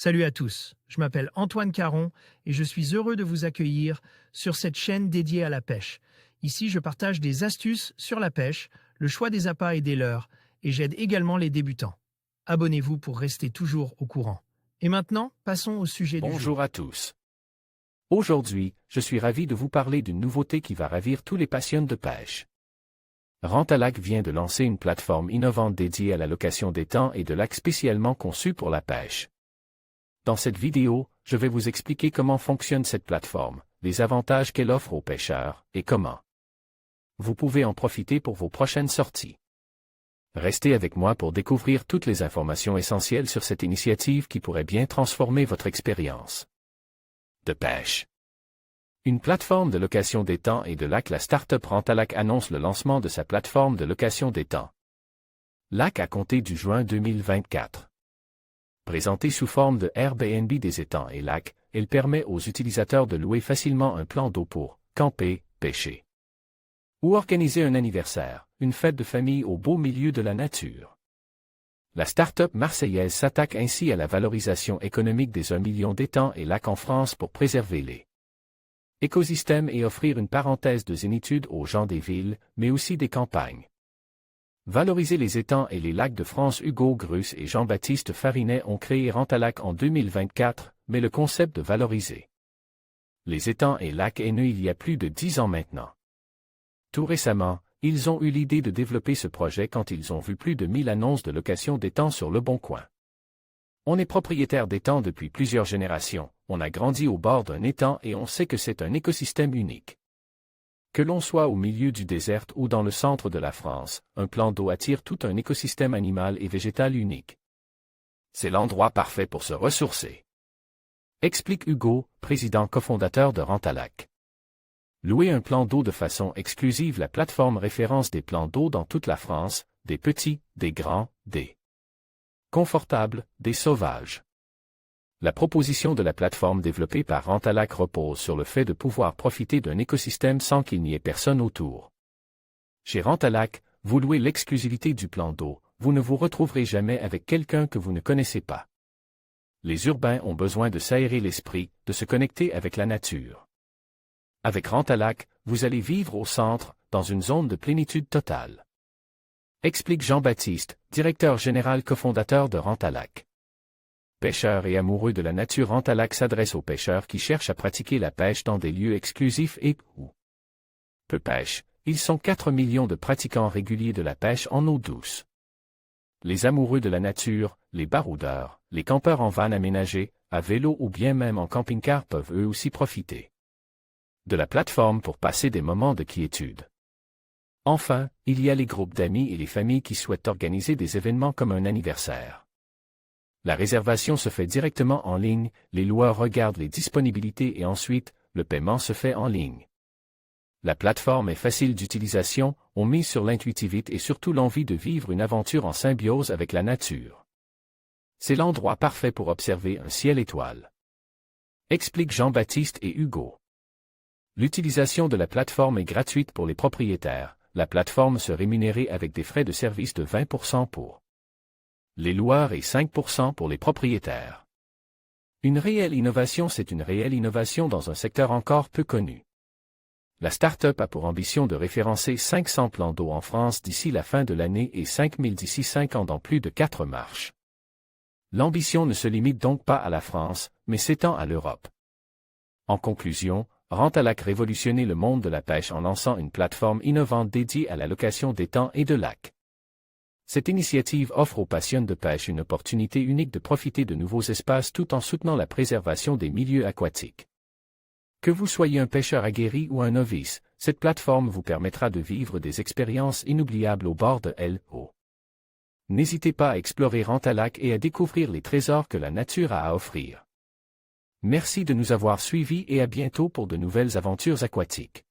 Salut à tous, je m'appelle Antoine Caron et je suis heureux de vous accueillir sur cette chaîne dédiée à la pêche. Ici, je partage des astuces sur la pêche, le choix des appâts et des leurres, et j'aide également les débutants. Abonnez-vous pour rester toujours au courant. Et maintenant, passons au sujet du jour. Bonjour à tous. Aujourd'hui, je suis ravi de vous parler d'une nouveauté qui va ravir tous les passionnés de pêche. Rentalac vient de lancer une plateforme innovante dédiée à la location d'étangs et de lacs spécialement conçue pour la pêche. Dans cette vidéo, je vais vous expliquer comment fonctionne cette plateforme, les avantages qu'elle offre aux pêcheurs, et comment vous pouvez en profiter pour vos prochaines sorties. Restez avec moi pour découvrir toutes les informations essentielles sur cette initiative qui pourrait bien transformer votre expérience de pêche. Une plateforme de location d'étangs et de lacs. La start-up Rentalac annonce le lancement de sa plateforme de location d'étangs. Lac à compter du juin 2024. Présentée sous forme de Airbnb des étangs et lacs, elle permet aux utilisateurs de louer facilement un plan d'eau pour camper, pêcher ou organiser un anniversaire, une fête de famille au beau milieu de la nature. La start-up marseillaise s'attaque ainsi à la valorisation économique des 1 million d'étangs et lacs en France pour préserver les écosystèmes et offrir une parenthèse de zénitude aux gens des villes, mais aussi des campagnes. Valoriser les étangs et les lacs de France. Hugo Grus et Jean-Baptiste Farinet ont créé Rentalac en 2024, mais le concept de valoriser les étangs et lacs est né il y a plus de 10 ans maintenant. Tout récemment, ils ont eu l'idée de développer ce projet quand ils ont vu plus de 1000 annonces de location d'étangs sur Le Bon Coin. On est propriétaire d'étangs depuis plusieurs générations, on a grandi au bord d'un étang et on sait que c'est un écosystème unique. Que l'on soit au milieu du désert ou dans le centre de la France, un plan d'eau attire tout un écosystème animal et végétal unique. C'est l'endroit parfait pour se ressourcer. Explique Hugo, président cofondateur de Rentalac. Louer un plan d'eau de façon exclusive. La plateforme référence des plans d'eau dans toute la France, des petits, des grands, des confortables, des sauvages. La proposition de la plateforme développée par Rentalac repose sur le fait de pouvoir profiter d'un écosystème sans qu'il n'y ait personne autour. Chez Rentalac, vous louez l'exclusivité du plan d'eau, vous ne vous retrouverez jamais avec quelqu'un que vous ne connaissez pas. Les urbains ont besoin de s'aérer l'esprit, de se connecter avec la nature. Avec Rentalac, vous allez vivre au centre, dans une zone de plénitude totale. Explique Jean-Baptiste, directeur général cofondateur de Rentalac. Pêcheurs et amoureux de la nature. Rentalac s'adresse aux pêcheurs qui cherchent à pratiquer la pêche dans des lieux exclusifs et où peu pêchent. Ils sont 4 millions de pratiquants réguliers de la pêche en eau douce. Les amoureux de la nature, les baroudeurs, les campeurs en van aménagés, à vélo ou bien même en camping-car peuvent eux aussi profiter de la plateforme pour passer des moments de quiétude. Enfin, il y a les groupes d'amis et les familles qui souhaitent organiser des événements comme un anniversaire. La réservation se fait directement en ligne, les loueurs regardent les disponibilités et ensuite, le paiement se fait en ligne. La plateforme est facile d'utilisation, on mise sur l'intuitivité et surtout l'envie de vivre une aventure en symbiose avec la nature. C'est l'endroit parfait pour observer un ciel étoile. Explique Jean-Baptiste et Hugo. L'utilisation de la plateforme est gratuite pour les propriétaires, la plateforme se rémunérait avec des frais de service de 20% pour les loueurs et 5% pour les propriétaires. Une réelle innovation. C'est une réelle innovation dans un secteur encore peu connu. La start-up a pour ambition de référencer 500 plans d'eau en France d'ici la fin de l'année et 5000 d'ici 5 ans dans plus de 4 marches. L'ambition ne se limite donc pas à la France, mais s'étend à l'Europe. En conclusion, Rentalac révolutionner le monde de la pêche en lançant une plateforme innovante dédiée à la location d'étangs et de lacs. Cette initiative offre aux passionnés de pêche une opportunité unique de profiter de nouveaux espaces tout en soutenant la préservation des milieux aquatiques. Que vous soyez un pêcheur aguerri ou un novice, cette plateforme vous permettra de vivre des expériences inoubliables au bord de l'eau. N'hésitez pas à explorer Rentalac et à découvrir les trésors que la nature a à offrir. Merci de nous avoir suivis et à bientôt pour de nouvelles aventures aquatiques.